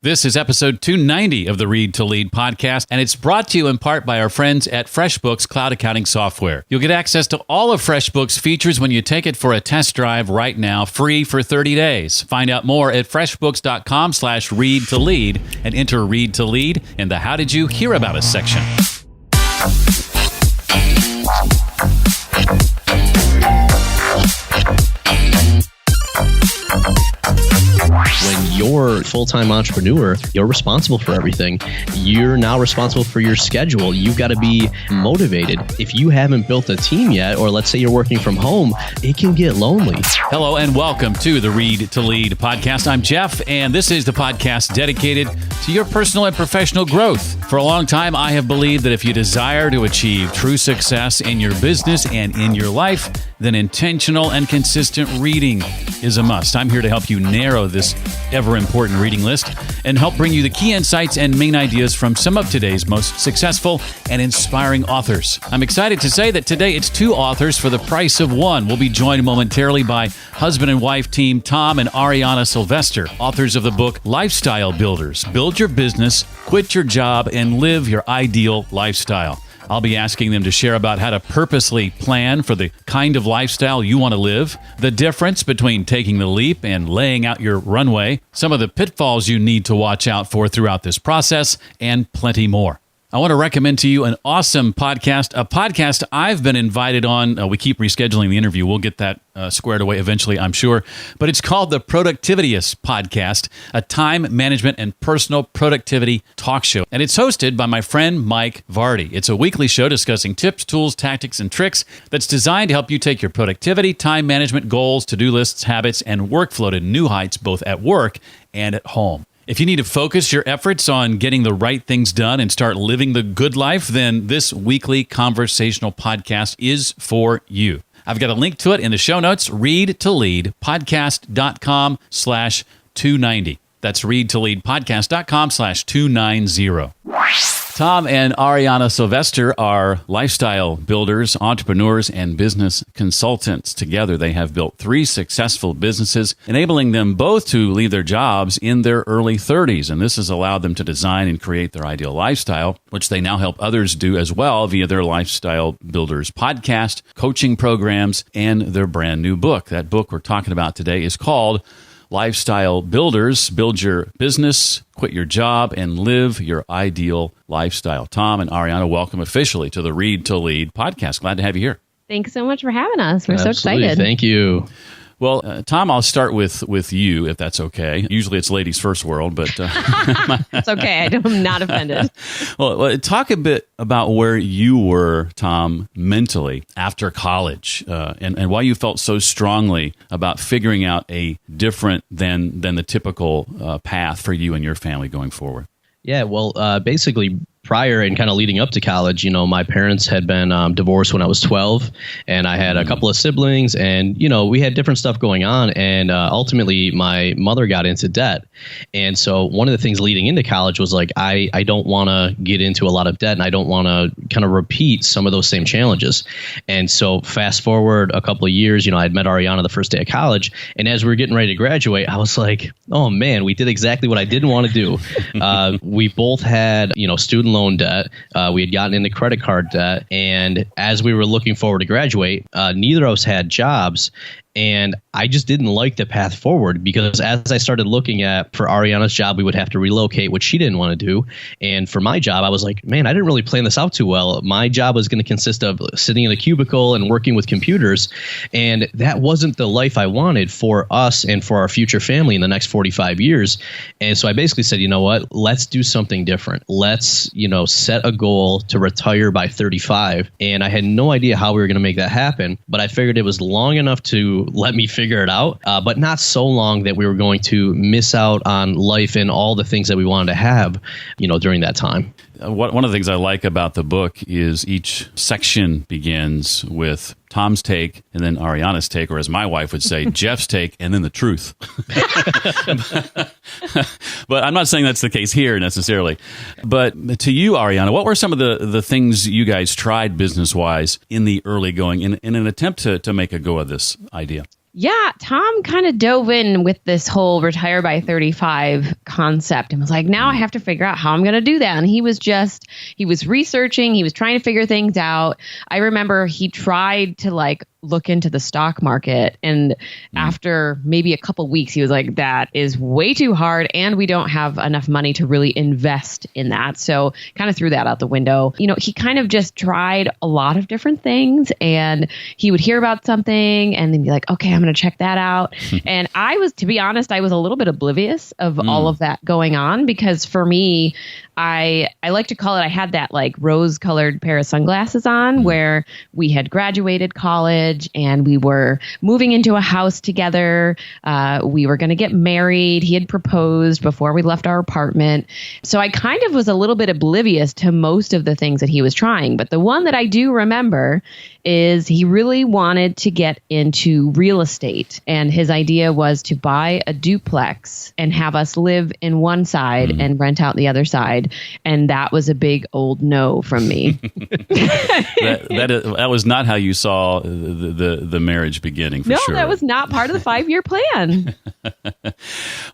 This is episode 290 of the Read to Lead podcast, and it's brought to you in part by our friends at FreshBooks Cloud Accounting Software. You'll get access to all of FreshBooks features when you take it for a test drive right now, free for 30 days. Find out more at freshbooks.com/read to lead and enter Read to Lead in the How Did You Hear About Us section. When you're a full-time entrepreneur, you're responsible for everything. You're now responsible for your schedule. You've got to be motivated. If you haven't built a team yet, or let's say you're working from home, it can get lonely. Hello and welcome to the Read to Lead podcast. I'm Jeff, and this is the podcast dedicated to your personal and professional growth. For a long time, I have believed that if you desire to achieve true success in your business and in your life, then intentional and consistent reading is a must. I'm here to help you narrow this ever-important reading list and help bring you the key insights and main ideas from some of today's most successful and inspiring authors. I'm excited to say that today it's two authors for the price of one. We'll be joined momentarily by husband and wife team Tom and Ariana Sylvester, authors of the book Lifestyle Builders. Build your business, quit your job, and live your ideal lifestyle. I'll be asking them to share about how to purposely plan for the kind of lifestyle you want to live, the difference between taking the leap and laying out your runway, some of the pitfalls you need to watch out for throughout this process, and plenty more. I want to recommend to you an awesome podcast, a podcast I've been invited on. We keep rescheduling the interview. We'll get that squared away eventually, I'm sure. But it's called the Productivityist Podcast, a time management and personal productivity talk show. And it's hosted by my friend Mike Vardy. It's a weekly show discussing tips, tools, tactics, and tricks that's designed to help you take your productivity, time management goals, to-do lists, habits, and workflow to new heights, both at work and at home. If you need to focus your efforts on getting the right things done and start living the good life, then this weekly conversational podcast is for you. I've got a link to it in the show notes, readtoleadpodcast.com/290. That's readtoleadpodcast.com/290. Tom and Ariana Sylvester are lifestyle builders, entrepreneurs, and business consultants. Together, they have built 3 successful businesses, enabling them both to leave their jobs in their early 30s. And this has allowed them to design and create their ideal lifestyle, which they now help others do as well via their Lifestyle Builders podcast, coaching programs, and their brand new book. That book we're talking about today is called Lifestyle Builders. Build your business, quit your job, and live your ideal lifestyle. Tom and Ariana, welcome officially to the Read to Lead podcast. Glad to have you here. Thanks so much for having us. We're Absolutely. so excited. Thank you. Well, Tom, I'll start with you, if that's okay. Usually it's ladies first world, but... It's okay. I'm not offended. Well, talk a bit about where you were, Tom, mentally after college, and why you felt so strongly about figuring out a different than the typical path for you and your family going forward. Yeah, well, basically, prior and kind of leading up to college, my parents had been divorced when I was 12, and I had a couple of siblings, and, we had different stuff going on, and ultimately my mother got into debt. And so one of the things leading into college was like, I don't want to get into a lot of debt, and I don't want to kind of repeat some of those same challenges. And so fast forward a couple of years, I had met Ariana the first day of college, and as we were getting ready to graduate, I was like, oh man, we did exactly what I didn't want to do. We both had, student loan debt. We had gotten into credit card debt. And as we were looking forward to graduate, neither of us had jobs. And I just didn't like the path forward, because as I started looking at, for Ariana's job, we would have to relocate, which she didn't want to do. And for my job, I was like, man, I didn't really plan this out too well. My job was going to consist of sitting in a cubicle and working with computers. And that wasn't the life I wanted for us and for our future family in the next 45 years. And so I basically said, you know what, let's do something different. Let's, set a goal to retire by 35. And I had no idea how we were going to make that happen, but I figured it was long enough to let me figure it out, but not so long that we were going to miss out on life and all the things that we wanted to have, during that time. One of the things I like about the book is each section begins with Tom's take and then Ariana's take, or as my wife would say, Jeff's take and then the truth. But I'm not saying that's the case here necessarily. But to you, Ariana, what were some of the things you guys tried business-wise in the early going in an attempt to make a go of this idea? Yeah, Tom kind of dove in with this whole retire by 35 concept and was like, now I have to figure out how I'm going to do that. And he was researching, he was trying to figure things out. I remember he tried to look into the stock market. And after maybe a couple weeks, he was like, that is way too hard. And we don't have enough money to really invest in that. So kind of threw that out the window. He kind of just tried a lot of different things, and he would hear about something and then be like, okay, I'm going to check that out. And to be honest, I was a little bit oblivious of all of that going on, because for me, I like to call it, I had that rose colored pair of sunglasses on where we had graduated college and we were moving into a house together. We were going to get married. He had proposed before we left our apartment. So I kind of was a little bit oblivious to most of the things that he was trying. But the one that I do remember is he really wanted to get into real estate. And his idea was to buy a duplex and have us live in one side and rent out the other side. And that was a big old no from me. that was not how you saw the marriage beginning, for sure. No, that was not part of the 5-year plan.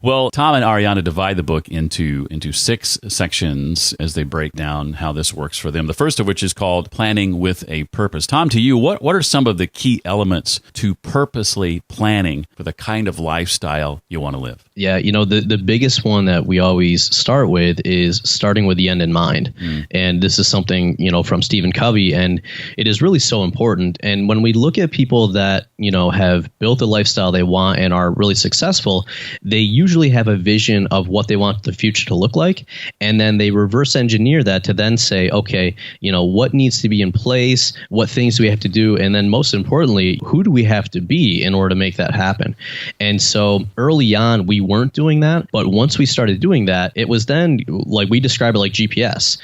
Well, Tom and Ariana divide the book into 6 sections as they break down how this works for them. The first of which is called Planning with a Purpose. Tom, to you, what are some of the key elements to purposely planning for the kind of lifestyle you want to live? Yeah, the biggest one that we always start with is starting with the end in mind. And this is something, from Stephen Covey, and it is really so important. And when we look at people that, have built the lifestyle they want and are really successful, they usually have a vision of what they want the future to look like. And then they reverse engineer that to then say, okay, what needs to be in place? What things do we have to do? And then most importantly, who do we have to be in order to make that happen? And so early on, we weren't doing that. But once we started doing that, it was then we describe it like GPS.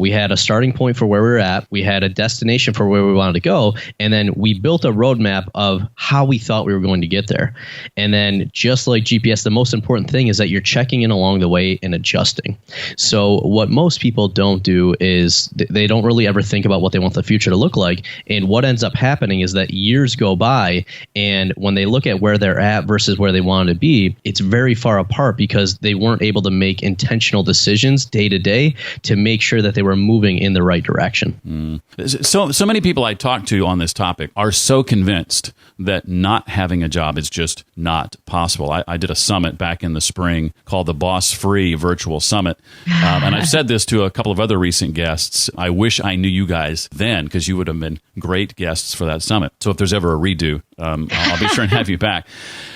We had a starting point for where we were at. We had a destination for where we wanted to go. And then we built a roadmap of how we thought we were going to get there. And then just like GPS, the most important thing is that you're checking in along the way and adjusting. So what most people don't do is they don't really ever think about what they want the future to look like. And what ends up happening is that years go by, and when they look at where they're at versus where they wanted to be, it's very far apart because they weren't able to make intentional decisions day to day to make sure that they were moving in the right direction. So many people I talk to on this topic are so convinced that not having a job is just not possible. I did a summit back in the spring called the Boss Free Virtual Summit. And I've said this to a couple of other recent guests. I wish I knew you guys then, because you would have been great guests for that summit. So if there's ever a redo, I'll be sure and have you back.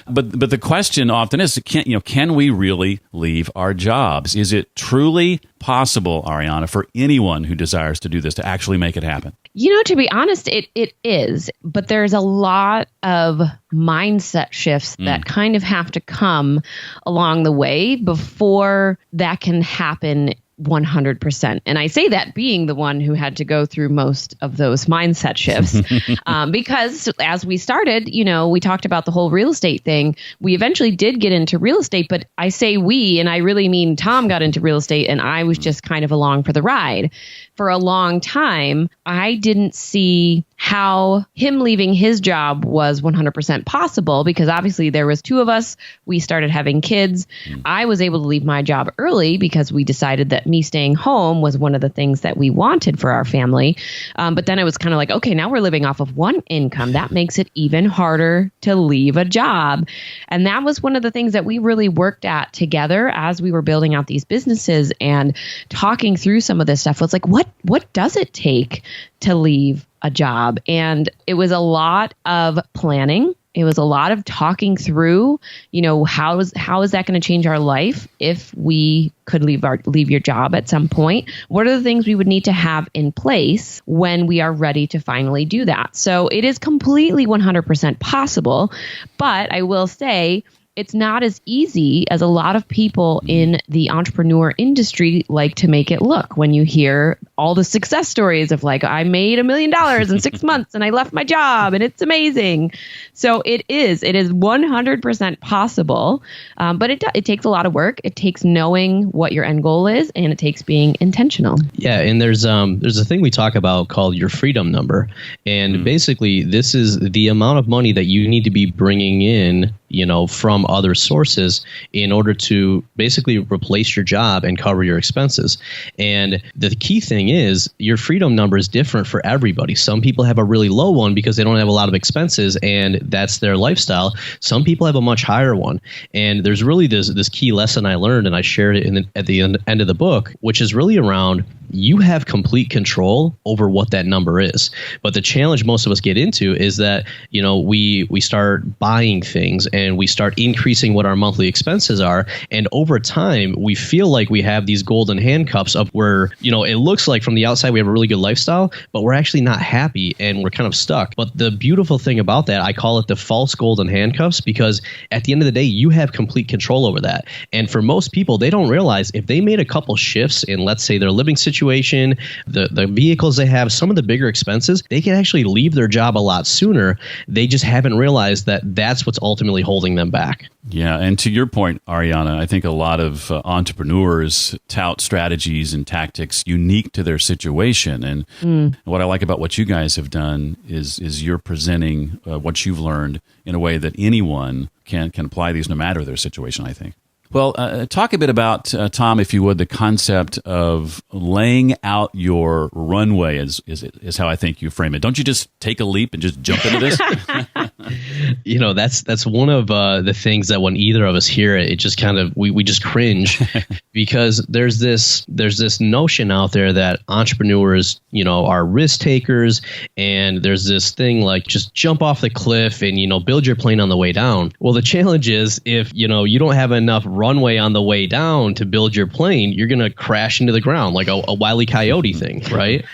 But the question often is, can we really leave our jobs? Is it truly possible, Ariana, for anyone who desires to do this to actually make it happen? To be honest, it is. But there's a lot of mindset shifts that kind of have to come along the way before that can happen 100%. And I say that being the one who had to go through most of those mindset shifts because as we started, we talked about the whole real estate thing. We eventually did get into real estate, but I say we, and I really mean Tom got into real estate and I was just kind of along for the ride. For a long time, I didn't see how him leaving his job was 100% possible because obviously there was 2 of us. We started having kids. I was able to leave my job early because we decided that me staying home was one of the things that we wanted for our family. But then I was kind of like, okay, now we're living off of one income. That makes it even harder to leave a job. And that was one of the things that we really worked at together as we were building out these businesses and talking through some of this stuff. Was like, what does it take to leave a job? And it was a lot of planning. It was a lot of talking through, how is that going to change our life if we could leave your job at some point? What are the things we would need to have in place when we are ready to finally do that? So it is completely 100% possible, but I will say it's not as easy as a lot of people in the entrepreneur industry like to make it look. When you hear all the success stories of like, I made $1 million in 6 months and I left my job and it's amazing. So it is 100% possible. But it takes a lot of work. It takes knowing what your end goal is, and it takes being intentional. Yeah, and there's a thing we talk about called your freedom number, and basically this is the amount of money that you need to be bringing in, from other sources in order to basically replace your job and cover your expenses. And the key thing is your freedom number is different for everybody. Some people have a really low one because they don't have a lot of expenses and that's their lifestyle. Some people have a much higher one. And there's really this key lesson I learned, and I shared it at the end of the book, which is really around you have complete control over what that number is. But the challenge most of us get into is that, we start buying things and we start increasing what our monthly expenses are. And over time, we feel like we have these golden handcuffs of where, it looks like from the outside we have a really good lifestyle, but we're actually not happy and we're kind of stuck. But the beautiful thing about that, I call it the false golden handcuffs, because at the end of the day, you have complete control over that. And for most people, they don't realize if they made a couple shifts in, let's say, their living situation, the vehicles they have, some of the bigger expenses, they can actually leave their job a lot sooner. They just haven't realized that that's what's ultimately holding them back. Yeah. And to your point, Ariana, I think a lot of entrepreneurs tout strategies and tactics unique to their situation. And what I like about what you guys have done is you're presenting what you've learned in a way that anyone can apply these no matter their situation, I think. Well, talk a bit about, Tom, if you would, the concept of laying out your runway is how I think you frame it. Don't you just take a leap and just jump into this? That's one of the things that when either of us hear it, it just kind of we just cringe because there's this notion out there that entrepreneurs, are risk takers, and there's this thing like just jump off the cliff and build your plane on the way down. Well, the challenge is if you don't have enough runway on the way down to build your plane, you're going to crash into the ground like a Wile E. Coyote thing, right?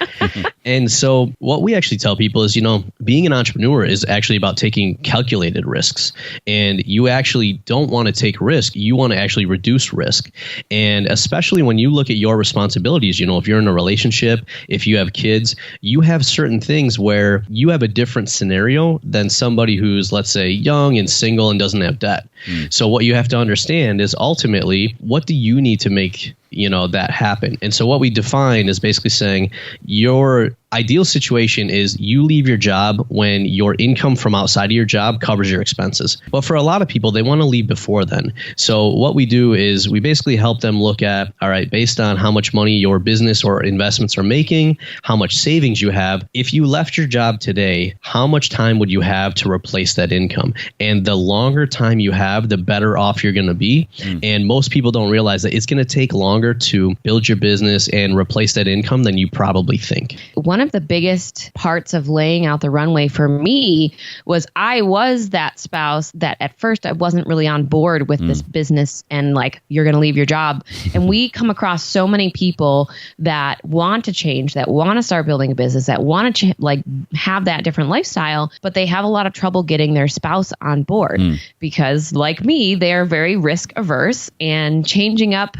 And so what we actually tell people is, being an entrepreneur is actually about taking calculated risks. And you actually don't want to take risk. You want to actually reduce risk. And especially when you look at your responsibilities, if you're in a relationship, if you have kids, you have certain things where you have a different scenario than somebody who's, let's say, young and single and doesn't have debt. So what you have to understand is ultimately, what do you need to make that happen? And so what we define is basically saying your ideal situation is you leave your job when your income from outside of your job covers your expenses. But for a lot of people, they want to leave before then. So what we do is we basically help them look at, all right, based on how much money your business or investments are making, how much savings you have. If you left your job today, how much time would you have to replace that income? And the longer time you have, the better off you're going to be. And most people don't realize that it's going to take longer to build your business and replace that income than you probably think. One of the biggest parts of laying out the runway for me was I was that spouse that at first I wasn't really on board with this business and like, you're going to leave your job. And we come across so many people that want to change, that want to start building a business, that want to have that different lifestyle, but they have a lot of trouble getting their spouse on board because like me, they're very risk averse, and changing up,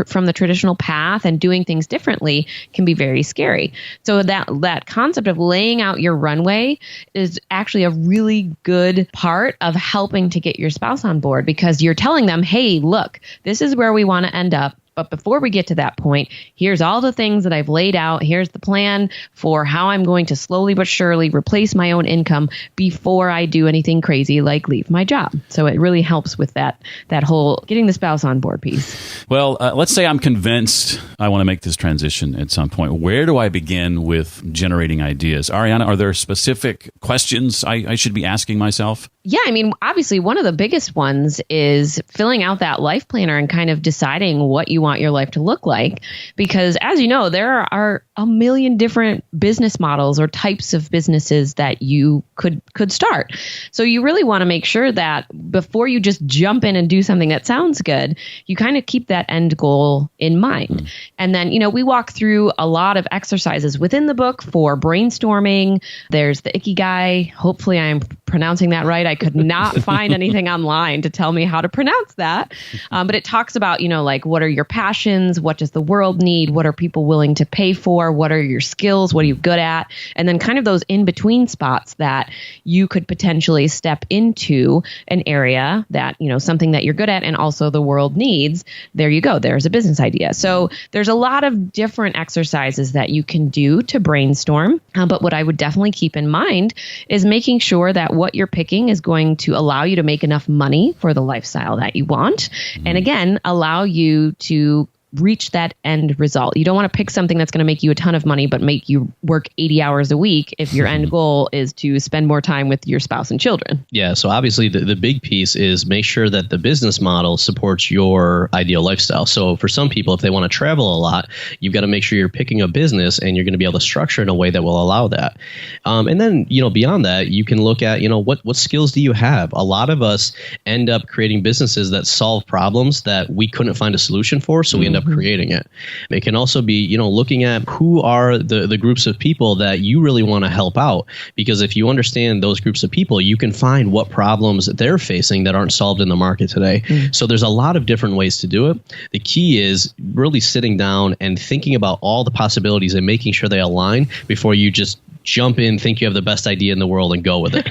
from the traditional path and doing things differently can be very scary. So that concept of laying out your runway is actually a really good part of helping to get your spouse on board, because you're telling them, hey, look, this is where we want to end up. But before we get to that point, here's all the things that I've laid out. Here's the plan for how I'm going to slowly but surely replace my own income before I do anything crazy like leave my job. So it really helps with that whole getting the spouse on board piece. Well, let's say I'm convinced I want to make this transition at some point. Where do I begin with generating ideas? Ariana, are there specific questions I should be asking myself? Yeah, I mean, obviously, one of the biggest ones is filling out that life planner and kind of deciding what you want your life to look like. Because as you know, there are a million different business models or types of businesses that you could start. So you really want to make sure that before you just jump in and do something that sounds good, you kind of keep that end goal in mind. And then, we walk through a lot of exercises within the book for brainstorming. There's the Ikigai. Hopefully I'm pronouncing that right. I could not find anything online to tell me how to pronounce that. But it talks about, like, what are your passions? What does the world need? What are people willing to pay for? What are your skills? What are you good at? And then kind of those in-between spots that you could potentially step into an area that, something that you're good at and also the world needs. There you go. There's a business idea. So there's a lot of different exercises that you can do to brainstorm. But what I would definitely keep in mind is making sure that what you're picking is going to allow you to make enough money for the lifestyle that you want. And again, allow you to reach that end result. You don't want to pick something that's going to make you a ton of money, but make you work 80 hours a week if your end goal is to spend more time with your spouse and children. Yeah. So obviously the big piece is make sure that the business model supports your ideal lifestyle. So for some people, if they want to travel a lot, you've got to make sure you're picking a business and you're going to be able to structure in a way that will allow that. And then, beyond that, you can look at, what skills do you have? A lot of us end up creating businesses that solve problems that we couldn't find a solution for. So we end up creating it. It can also be, looking at who are the groups of people that you really want to help out. Because if you understand those groups of people, you can find what problems they're facing that aren't solved in the market today. So there's a lot of different ways to do it. The key is really sitting down and thinking about all the possibilities and making sure they align before you just jump in, think you have the best idea in the world and go with it.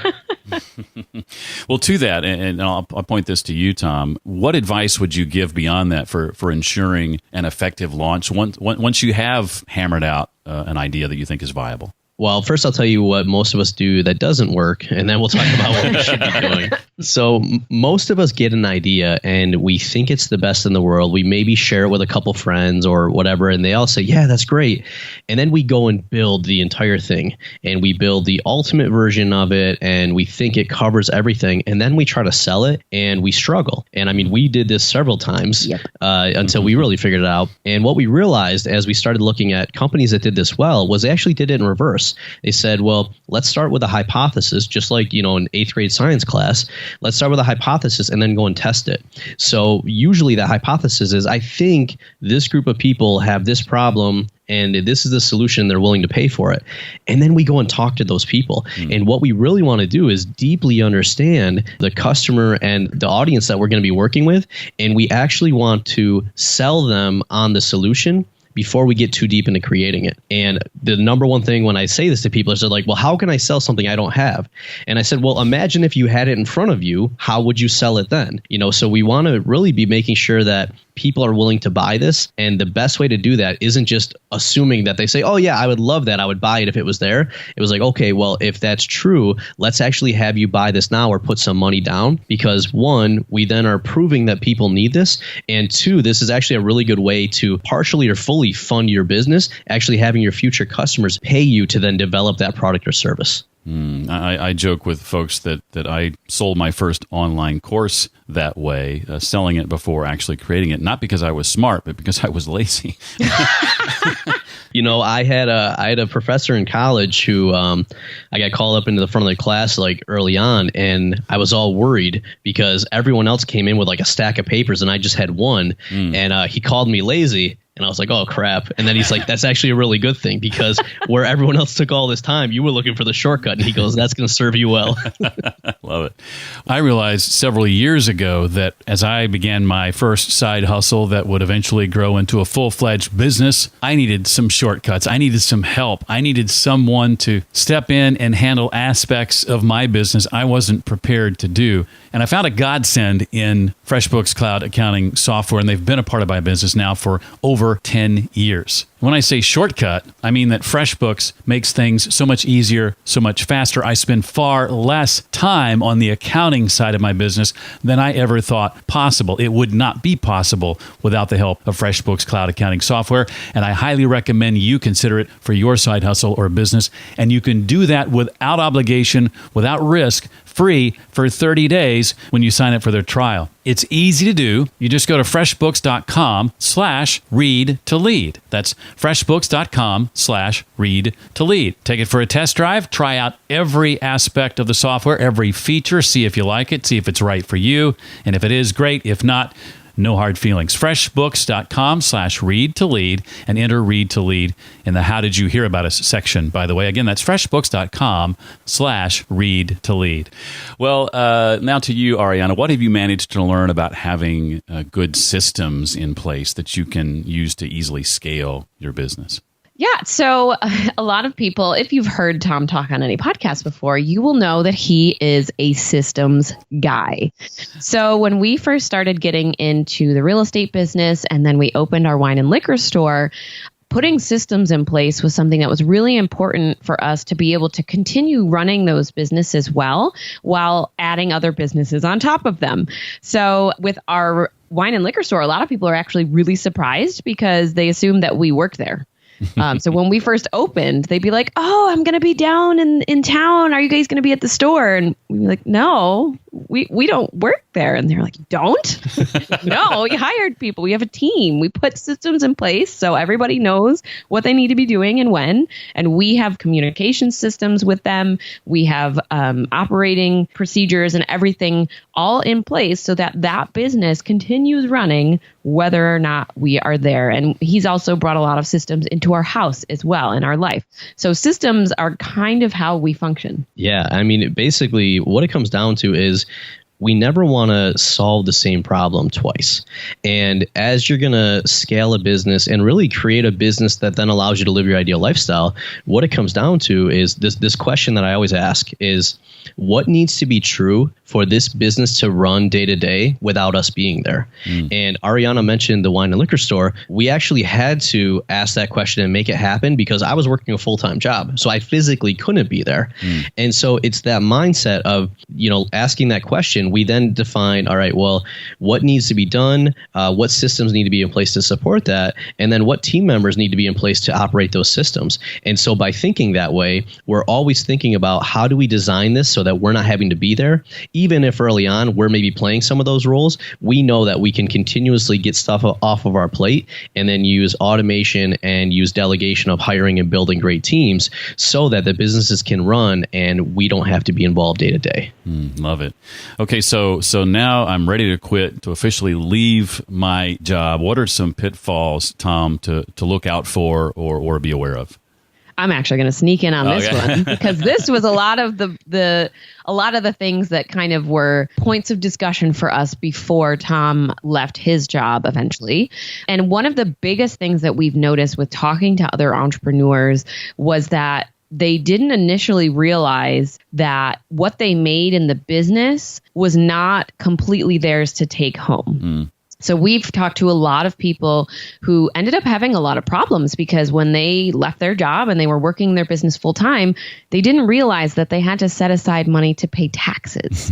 Well, to that, and I'll point this to you, Tom, what advice would you give beyond that for ensuring an effective launch once you have hammered out an idea that you think is viable? Well, first I'll tell you what most of us do that doesn't work, and then we'll talk about what we should be doing. So most of us get an idea and we think it's the best in the world. We maybe share it with a couple friends or whatever, and they all say, yeah, that's great. And then we go and build the entire thing, and we build the ultimate version of it, and we think it covers everything, and then we try to sell it, and we struggle. And I mean, we did this several times until we really figured it out. And what we realized as we started looking at companies that did this well was they actually did it in reverse. They said, well, let's start with a hypothesis, just like, in 8th grade science class. Let's start with a hypothesis and then go and test it. So usually that hypothesis is, I think this group of people have this problem and this is the solution, they're willing to pay for it. And then we go and talk to those people. And what we really want to do is deeply understand the customer and the audience that we're going to be working with. And we actually want to sell them on the solution before we get too deep into creating it. And the number one thing when I say this to people is they're like, well, how can I sell something I don't have? And I said, well, imagine if you had it in front of you, how would you sell it then? So we want to really be making sure that people are willing to buy this. And the best way to do that isn't just assuming that they say, oh yeah, I would love that, I would buy it if it was there. It was like, okay, well, if that's true, let's actually have you buy this now or put some money down, because one, we then are proving that people need this. And two, this is actually a really good way to partially or fully fund your business, actually having your future customers pay you to then develop that product or service. I joke with folks that I sold my first online course that way, selling it before actually creating it, not because I was smart, but because I was lazy. I had a professor in college who I got called up into the front of the class like early on, and I was all worried because everyone else came in with like a stack of papers and I just had one, and he called me lazy. And I was like, oh, crap. And then he's like, that's actually a really good thing, because where everyone else took all this time, you were looking for the shortcut. And he goes, that's going to serve you well. Love it. I realized several years ago that as I began my first side hustle that would eventually grow into a full-fledged business, I needed some shortcuts. I needed some help. I needed someone to step in and handle aspects of my business I wasn't prepared to do. And I found a godsend in FreshBooks Cloud accounting software, and they've been a part of my business now for over 10 years. When I say shortcut, I mean that FreshBooks makes things so much easier, so much faster. I spend far less time on the accounting side of my business than I ever thought possible. It would not be possible without the help of FreshBooks cloud accounting software, and I highly recommend you consider it for your side hustle or business. And you can do that without obligation, without risk, free for 30 days when you sign up for their trial. It's easy to do. You just go to freshbooks.com/read to lead. That's freshbooks.com/read to lead. Take it for a test drive. Try out every aspect of the software, every feature. See if you like it. See if it's right for you. And if it is, great. If not, no hard feelings. Freshbooks.com/read to lead and enter read to lead in the How Did You Hear About Us section, by the way. Again, that's freshbooks.com/read to lead. Well, now to you, Ariana. What have you managed to learn about having good systems in place that you can use to easily scale your business? Yeah. So a lot of people, if you've heard Tom talk on any podcast before, you will know that he is a systems guy. So when we first started getting into the real estate business and then we opened our wine and liquor store, putting systems in place was something that was really important for us to be able to continue running those businesses well while adding other businesses on top of them. So with our wine and liquor store, a lot of people are actually really surprised because they assume that we work there. So when we first opened, they'd be like, "Oh, I'm going to be down in town. Are you guys going to be at the store?" And we'd be like, "No, we don't work there." And they're like, "Don't?" No, we hired people. We have a team. We put systems in place so everybody knows what they need to be doing and when. And we have communication systems with them. We have operating procedures and everything all in place so that that business continues running whether or not we are there. And he's also brought a lot of systems into our house as well in our life. So systems are kind of how we function. Yeah. I mean, basically what it comes down to is we never want to solve the same problem twice. And as you're going to scale a business and really create a business that then allows you to live your ideal lifestyle, what it comes down to is this question that I always ask is, what needs to be true for this business to run day to day without us being there? And Ariana mentioned the wine and liquor store. We actually had to ask that question and make it happen because I was working a full-time job. So I physically couldn't be there. And so it's that mindset of, asking that question. We then define, all right, well, what needs to be done? What systems need to be in place to support that? And then what team members need to be in place to operate those systems? And so by thinking that way, we're always thinking about how do we design this so that we're not having to be there. Even if early on we're maybe playing some of those roles, we know that we can continuously get stuff off of our plate and then use automation and use delegation of hiring and building great teams so that the businesses can run and we don't have to be involved day to day. Love it. Okay, so now I'm ready to quit, to officially leave my job. What are some pitfalls, Tom, to look out for or be aware of? I'm actually going to sneak in on this one because this was a lot of the things that kind of were points of discussion for us before Tom left his job eventually. And one of the biggest things that we've noticed with talking to other entrepreneurs was that they didn't initially realize that what they made in the business was not completely theirs to take home. So we've talked to a lot of people who ended up having a lot of problems because when they left their job and they were working their business full time, they didn't realize that they had to set aside money to pay taxes.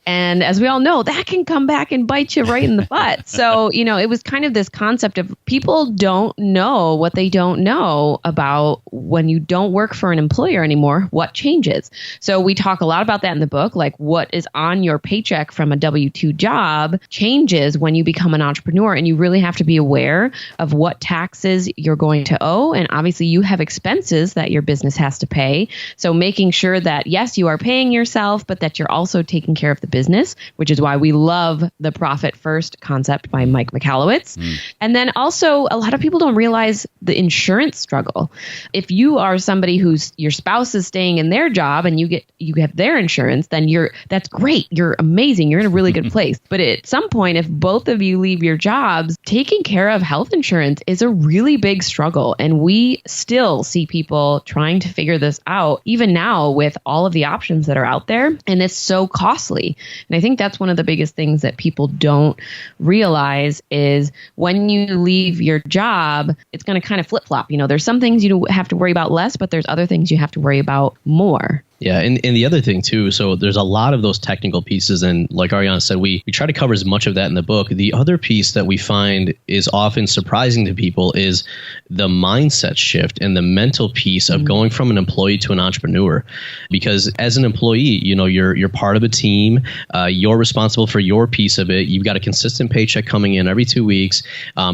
And as we all know, that can come back and bite you right in the butt. So, it was kind of this concept of people don't know what they don't know about when you don't work for an employer anymore, what changes. So we talk a lot about that in the book, like what is on your paycheck from a W-2 job changes when you become an entrepreneur, and you really have to be aware of what taxes you're going to owe. And obviously you have expenses that your business has to pay. So making sure that, yes, you are paying yourself, but that you're also taking care of the business, which is why we love the Profit First concept by Mike Michalowicz. And then also a lot of people don't realize the insurance struggle. If you are somebody who's your spouse is staying in their job and you have their insurance, then that's great. You're amazing. You're in a really good place. But at some point, if both of you you leave your jobs, taking care of health insurance is a really big struggle. And we still see people trying to figure this out, even now with all of the options that are out there. And it's so costly. And I think that's one of the biggest things that people don't realize is when you leave your job, it's going to kind of flip flop. There's some things you have to worry about less, but there's other things you have to worry about more. Yeah, and the other thing too, so there's a lot of those technical pieces, and like Ariana said, we try to cover as much of that in the book. The other piece that we find is often surprising to people is the mindset shift and the mental piece of going from an employee to an entrepreneur. Because as an employee, you're part of a team, you're responsible for your piece of it. You've got a consistent paycheck coming in every 2 weeks.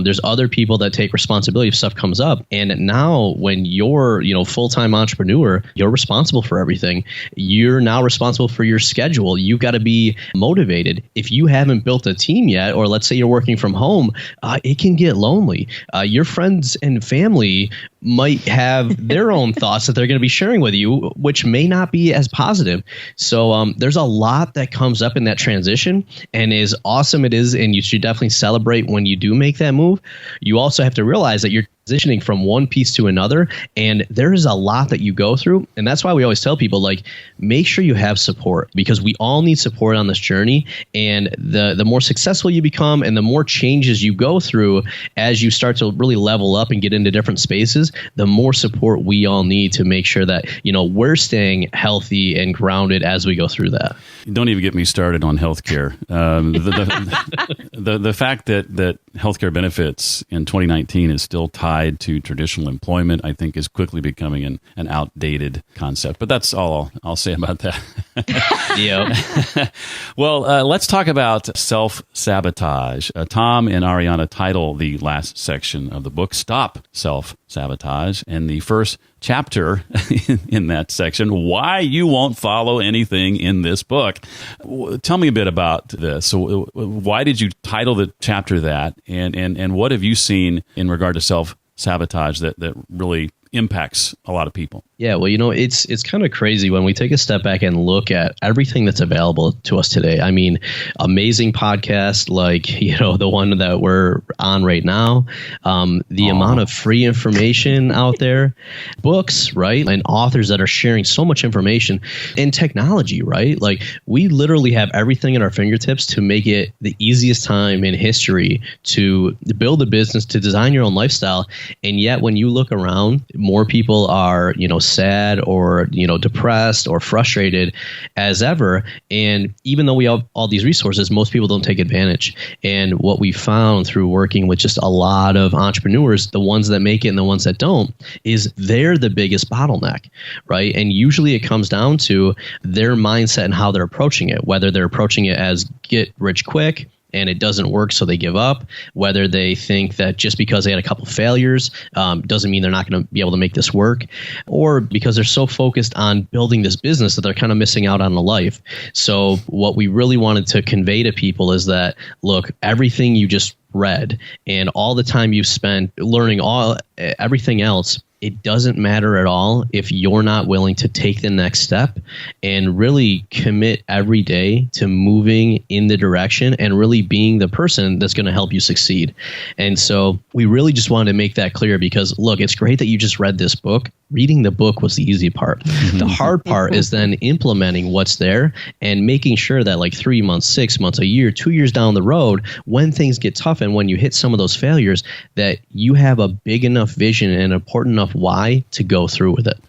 There's other people that take responsibility if stuff comes up. And now when you're, full-time entrepreneur, you're responsible for everything. You're now responsible for your schedule. You've got to be motivated. If you haven't built a team yet, or let's say you're working from home, it can get lonely. Your friends and family might have their own thoughts that they're going to be sharing with you, which may not be as positive. So there's a lot that comes up in that transition, and as awesome it is, and you should definitely celebrate when you do make that move. You also have to realize that you're transitioning from one piece to another, and there is a lot that you go through. And that's why we always tell people, make sure you have support, because we all need support on this journey. And the more successful you become and the more changes you go through as you start to really level up and get into different spaces, the more support we all need to make sure that we're staying healthy and grounded as we go through that. Don't even get me started on healthcare. The fact that healthcare benefits in 2019 is still tied to traditional employment, I think, is quickly becoming an outdated concept. But that's all I'll say about that. Yeah. Well, let's talk about self-sabotage. Tom and Ariana title the last section of the book "Stop Self-Sabotage," and the first chapter in that section, why you won't follow anything in this book. Tell me a bit about this. So why did you title the chapter that, and what have you seen in regard to self-sabotage that really impacts a lot of people? Yeah, well, it's kind of crazy when we take a step back and look at everything that's available to us today. I mean, amazing podcasts like, the one that we're on right now, the amount of free information out there, books, right? And authors that are sharing so much information, and technology, right? We literally have everything at our fingertips to make it the easiest time in history to build a business, to design your own lifestyle. And yet when you look around, more people are, sad or, depressed or frustrated as ever. And even though we have all these resources, most people don't take advantage. And what we found through working with just a lot of entrepreneurs, the ones that make it and the ones that don't, is they're the biggest bottleneck, right? And usually it comes down to their mindset and how they're approaching it, whether they're approaching it as get rich quick, and it doesn't work, so they give up, whether they think that just because they had a couple failures doesn't mean they're not going to be able to make this work, or because they're so focused on building this business that they're kind of missing out on a life. So what we really wanted to convey to people is that, look, everything you just read and all the time you've spent learning everything else, it doesn't matter at all if you're not willing to take the next step and really commit every day to moving in the direction and really being the person that's going to help you succeed. And so we really just wanted to make that clear, because look, it's great that you just read this book. Reading the book was the easy part. The hard part is then implementing what's there and making sure that 3 months, 6 months, a year, 2 years down the road, when things get tough and when you hit some of those failures, that you have a big enough vision and important enough why to go through with it.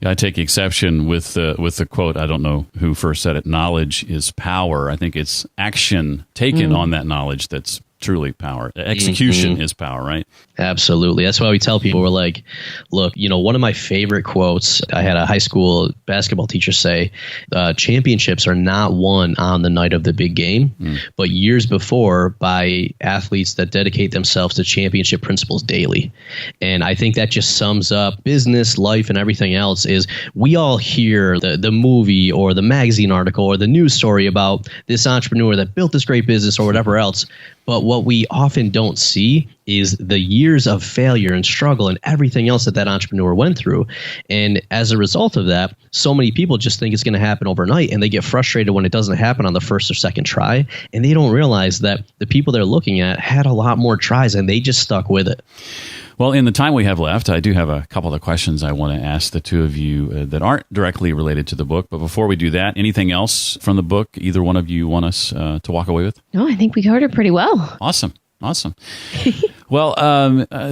Yeah, I take exception with the quote. I don't know who first said it. Knowledge is power. I think it's action taken on that knowledge that's truly power. Execution is power, right? Absolutely. That's why we tell people, we're like, look, one of my favorite quotes, I had a high school basketball teacher say, championships are not won on the night of the big game, but years before by athletes that dedicate themselves to championship principles daily. And I think that just sums up business, life, and everything else. Is we all hear the movie or the magazine article or the news story about this entrepreneur that built this great business or whatever else. But what we often don't see is the years of failure and struggle and everything else that entrepreneur went through. And as a result of that, so many people just think it's going to happen overnight, and they get frustrated when it doesn't happen on the first or second try. And they don't realize that the people they're looking at had a lot more tries, and they just stuck with it. Well, in the time we have left, I do have a couple of questions I want to ask the two of you that aren't directly related to the book. But before we do that, anything else from the book either one of you want us to walk away with? No, I think we covered it pretty well. Awesome. Well,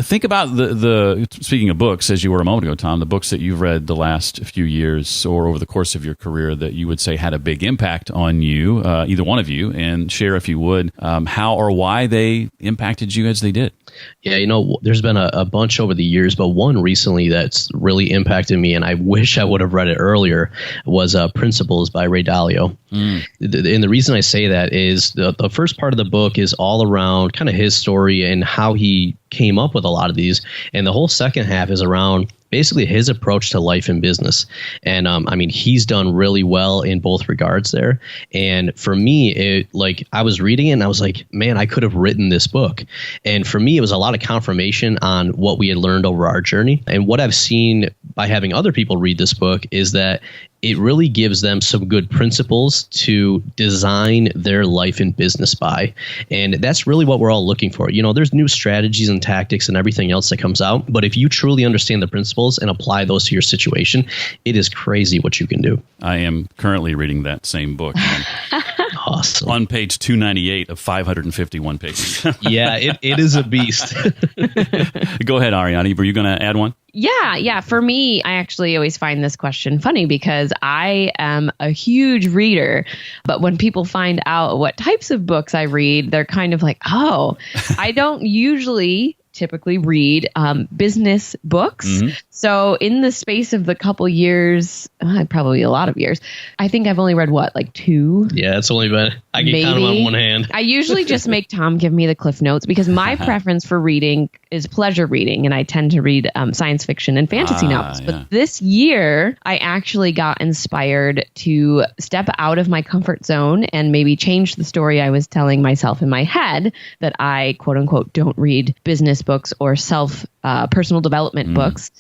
think about the speaking of books, as you were a moment ago, Tom, the books that you've read the last few years or over the course of your career that you would say had a big impact on you, either one of you, and share, if you would, how or why they impacted you as they did. Yeah, there's been a bunch over the years, but one recently that's really impacted me, and I wish I would have read it earlier, was Principles by Ray Dalio. And the reason I say that is the first part of the book is all around kind of his story and how he came up with a lot of these. And the whole second half is around basically his approach to life and business. And he's done really well in both regards there. And for me, I was reading it and I was like, man, I could have written this book. And for me, it was a lot of confirmation on what we had learned over our journey. And what I've seen by having other people read this book is that it really gives them some good principles to design their life and business by. And that's really what we're all looking for. There's new strategies and tactics and everything else that comes out. But if you truly understand the principles and apply those to your situation, it is crazy what you can do. I am currently reading that same book. Awesome. On page 298 of 551 pages. Yeah, it is a beast. Go ahead, Ariana. Were you going to add one? Yeah. For me, I actually always find this question funny because I am a huge reader. But when people find out what types of books I read, they're kind of like, oh, I don't typically read business books. Mm-hmm. So in the space of the couple years, probably a lot of years, I think I've only read like 2. Yeah, it's only been, I can count them on one hand. I usually just make Tom give me the Cliff Notes because my preference for reading is pleasure reading. And I tend to read science fiction and fantasy novels. But this year, I actually got inspired to step out of my comfort zone and maybe change the story I was telling myself in my head that I, quote unquote, don't read business books or personal development books.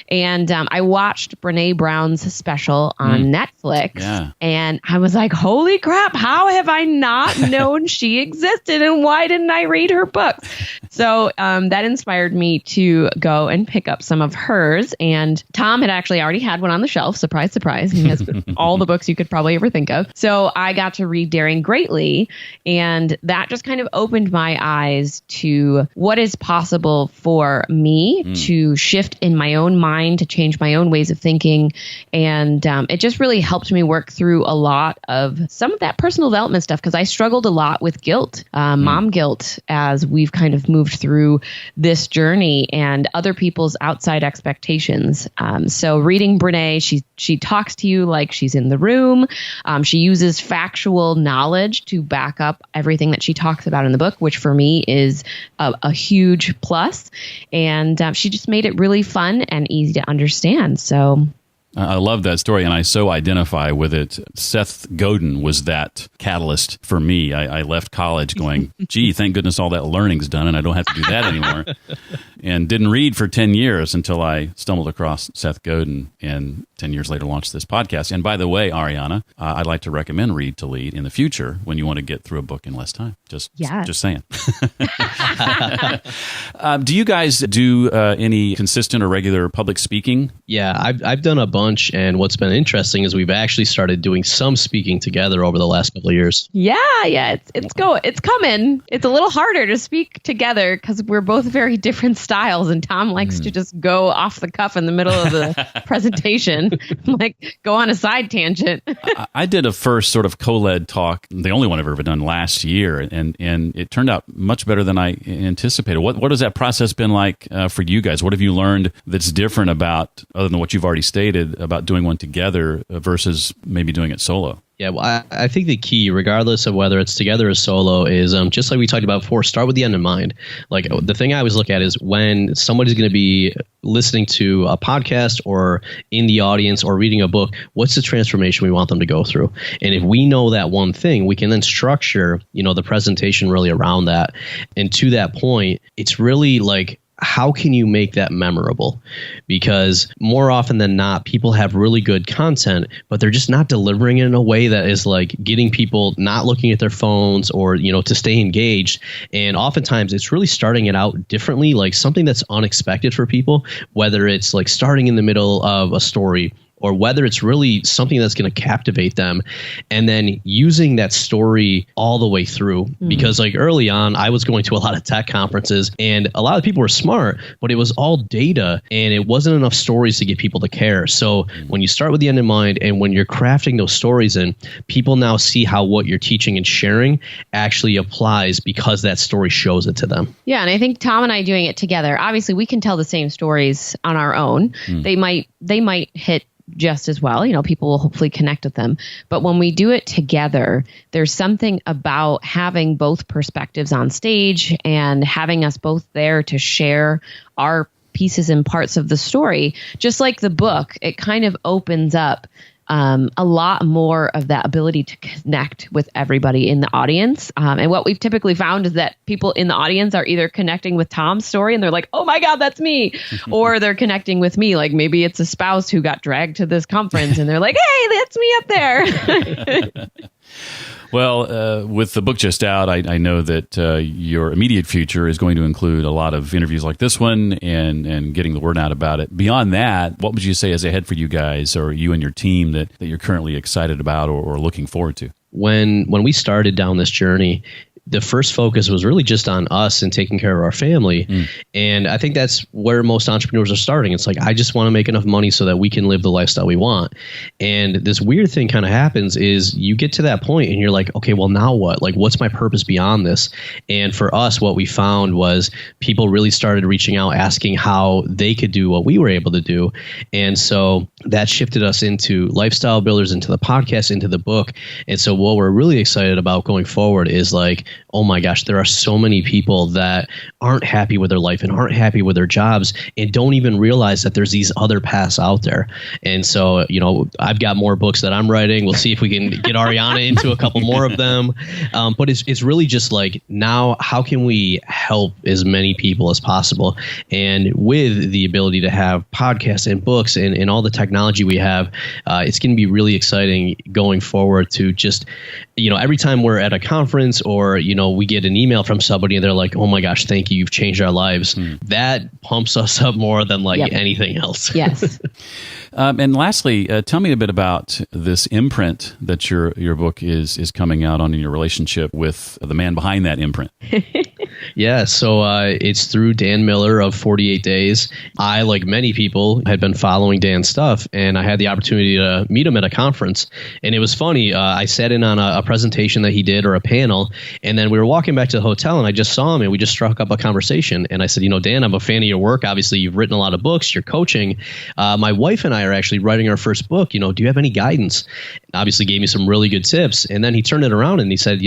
And I watched Brene Brown's special on Netflix. And I was like, holy crap, how have I not known she existed? And why didn't I read her books? So that inspired me to go and pick up some of hers. And Tom had actually already had one on the shelf. Surprise, surprise. He has all the books you could probably ever think of. So I got to read Daring Greatly. And that just kind of opened my eyes to what is possible for me to shift in my own mind, to change my own ways of thinking. And it just really helped me work through a lot of some of that personal development stuff because I struggled a lot with guilt, mom guilt, as we've kind of moved through this journey and other people's outside expectations. So reading Brene, she talks to you like she's in the room. She uses factual knowledge to back up everything that she talks about in the book, which for me is a huge plus. And she just made it really fun and easy to understand. So I love that story, and I so identify with it. Seth Godin was that catalyst for me. I left college going, gee, thank goodness all that learning's done, and I don't have to do that anymore. And didn't read for 10 years until I stumbled across Seth Godin, and 10 years later launched this podcast. And by the way, Ariana, I'd like to recommend Read to Lead in the future when you want to get through a book in less time. Just saying. Do you guys do any consistent or regular public speaking? Yeah, I've done a bunch, and what's been interesting is we've actually started doing some speaking together over the last couple of years. Yeah, it's coming. It's a little harder to speak together because we're both very different styles, and Tom likes to just go off the cuff in the middle of the presentation, like go on a side tangent. I did a first sort of co-led talk, the only one I've ever done last year, and it turned out much better than I anticipated. What has that process been like for you guys? What have you learned that's different about, other than what you've already stated, about doing one together versus maybe doing it solo? Yeah, well, I think the key, regardless of whether it's together or solo, is just like we talked about before, start with the end in mind. Like the thing I always look at is when somebody's going to be listening to a podcast or in the audience or reading a book, what's the transformation we want them to go through? And if we know that one thing, we can then structure, the presentation really around that. And to that point, it's really like, how can you make that memorable? Because more often than not, people have really good content, but they're just not delivering it in a way that is like getting people not looking at their phones or, to stay engaged. And oftentimes it's really starting it out differently, like something that's unexpected for people, whether it's like starting in the middle of a story or whether it's really something that's going to captivate them, and then using that story all the way through. Because like early on, I was going to a lot of tech conferences and a lot of people were smart, but it was all data and it wasn't enough stories to get people to care. So when you start with the end in mind and when you're crafting those stories in, people now see how what you're teaching and sharing actually applies because that story shows it to them. Yeah, and I think Tom and I doing it together, obviously we can tell the same stories on our own. They might hit just as well. People will hopefully connect with them. But when we do it together, there's something about having both perspectives on stage and having us both there to share our pieces and parts of the story. Just like the book, it kind of opens up a lot more of that ability to connect with everybody in the audience. And what we've typically found is that people in the audience are either connecting with Tom's story and they're like, oh my God, that's me. Or they're connecting with me. Like maybe it's a spouse who got dragged to this conference and they're like, hey, that's me up there. Well, with the book just out, I know that your immediate future is going to include a lot of interviews like this one and getting the word out about it. Beyond that, what would you say is ahead for you guys or you and your team that you're currently excited about or looking forward to? When we started down this journey, the first focus was really just on us and taking care of our family. And I think that's where most entrepreneurs are starting. It's like, I just want to make enough money so that we can live the lifestyle we want. And this weird thing kind of happens is you get to that point and you're like, okay, well, now what? Like, what's my purpose beyond this? And for us, what we found was people really started reaching out, asking how they could do what we were able to do. And so that shifted us into lifestyle builders, into the podcast, into the book. And so what we're really excited about going forward is like, oh my gosh, there are so many people that aren't happy with their life and aren't happy with their jobs and don't even realize that there's these other paths out there. And so, I've got more books that I'm writing. We'll see if we can get Ariana into a couple more of them. But it's really just like, now how can we help as many people as possible? And with the ability to have podcasts and books and all the technology we have, it's going to be really exciting going forward to just, every time we're at a conference or, we get an email from somebody and they're like, oh my gosh, thank you. You've changed our lives. That pumps us up more than anything else. Yes. And lastly, tell me a bit about this imprint that your book is coming out on in your relationship with the man behind that imprint. Yeah, so it's through Dan Miller of 48 Days. I, like many people, had been following Dan's stuff, and I had the opportunity to meet him at a conference. And it was funny. I sat in on a presentation that he did or a panel, and then we were walking back to the hotel, and I just saw him, and we just struck up a conversation. And I said, Dan, I'm a fan of your work. Obviously, you've written a lot of books. You're coaching. My wife and I are actually writing our first book. Do you have any guidance? Obviously, gave me some really good tips. And then he turned it around, and he said,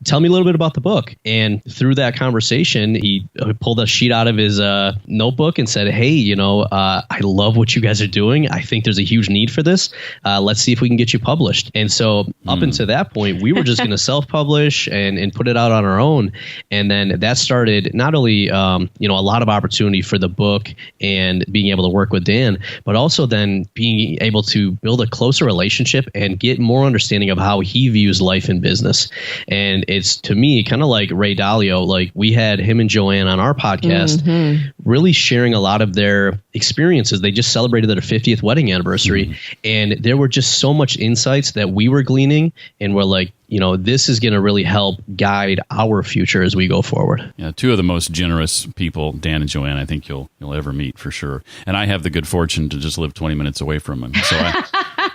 tell me a little bit about the book. And through that conversation, he pulled a sheet out of his notebook and said, hey, I love what you guys are doing. I think there's a huge need for this. Let's see if we can get you published. And so up until that point, we were just going to self-publish and put it out on our own. And then that started not only, a lot of opportunity for the book and being able to work with Dan, but also then being able to build a closer relationship and get more understanding of how he views life and business. And it's, to me, kind of like Ray Dalio. Like, we had him and Joanne on our podcast, really sharing a lot of their experiences. They just celebrated their 50th wedding anniversary. And there were just so much insights that we were gleaning, and we're like, this is going to really help guide our future as we go forward. Yeah, two of the most generous people, Dan and Joanne, I think you'll ever meet for sure. And I have the good fortune to just live 20 minutes away from them. So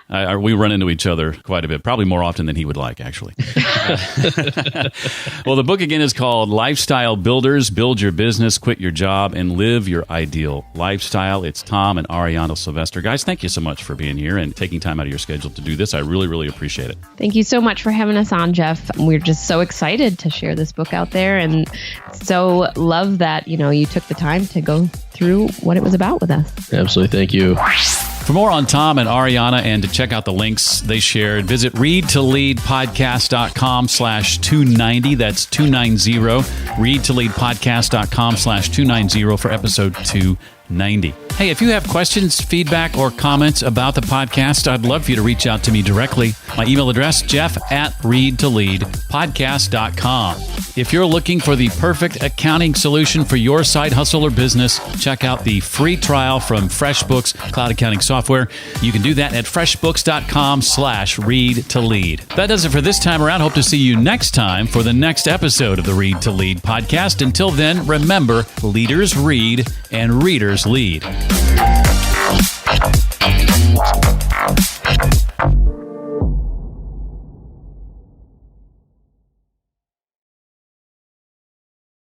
We run into each other quite a bit, probably more often than he would like, actually. Well, the book again is called Lifestyle Builders: Build Your Business, Quit Your Job, and Live Your Ideal Lifestyle. It's Tom and Ariana Sylvester. Guys, thank you so much for being here and taking time out of your schedule to do this. I really, really appreciate it. Thank you so much for having us on, Jeff. We're just so excited to share this book out there, and so love that, you took the time to go through what it was about with us. Absolutely. Thank you. For more on Tom and Ariana and to check out the links they shared, visit readtoleadpodcast.com/290. That's 290. readtoleadpodcast.com/290 for episode 290. Hey, if you have questions, feedback, or comments about the podcast, I'd love for you to reach out to me directly. My email address, jeff@readtoleadpodcast.com. If you're looking for the perfect accounting solution for your side hustle or business, check out the free trial from FreshBooks Cloud Accounting Software. You can do that at freshbooks.com/readtolead. That does it for this time around. Hope to see you next time for the next episode of the Read to Lead podcast. Until then, remember, leaders read and readers lead.